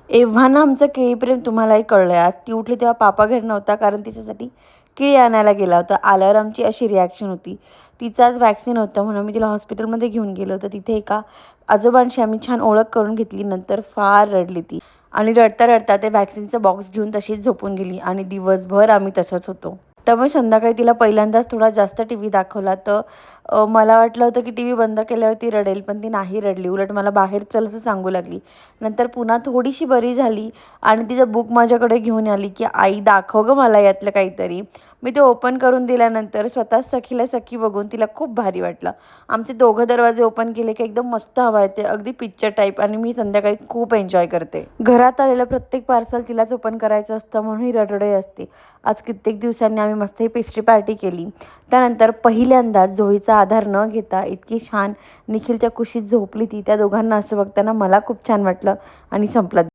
एव्हा ना आमचं केळीप्रेम तुम्हालाही कळलं आहे. आज ती उठली तेव्हा पापा घरी नव्हता, कारण तिच्यासाठी केळी आणायला गेला होता. आल्यावर आमची अशी रिॲक्शन होती. तिचाच वॅक्सिन होतं म्हणून मी तिला हॉस्पिटलमध्ये घेऊन गेलो होतो. तिथे एका आजोबांशी आम्ही छान ओळख करून घेतली. नंतर फार रडली ती आणि रडता-रडता ते वॅक्सिनचं बॉक्स घेऊन तशीच झोपून गेली आणि दिवसभर आम्ही तसंच होतो. त्यामुळे संध्याकाळी तिला पहिल्यांदाच थोडा जास्त टीव्ही दाखवला तर मला वाटलं होतं की टीव्ही बंद केल्यावर रडेल, पण ती नाही रडली. उलट मला बाहेर चल असं सांगू लागली. नंतर पुन्हा थोडीशी बरी झाली आणि तिचं बुक माझ्याकडे घेऊन आली, की "आई दाखव गं मला यातलं काहीतरी." मी ते ओपन करून दिल्यानंतर स्वतःच सखीला सखी बघून तिला खूप भारी वाटलं. आमचे दोघं दरवाजे ओपन केले की एकदम मस्त हवा येते, अगदी पिक्चर टाईप आणि मी संध्याकाळी खूप एन्जॉय करते. घरात आलेलं प्रत्येक पार्सल तिलाच ओपन करायचं असतं म्हणून ही रडरडी असते. आज कित्येक दिवसांनी आम्ही मस्त ही पेस्ट्री पार्टी केली. त्यानंतर पहिल्यांदाच झोळीचा आधार न घेता इतकी छान निखिलच्या कुशीत झोपली ती. त्या दोघांना असं बघताना मला खूप छान वाटलं आणि संपला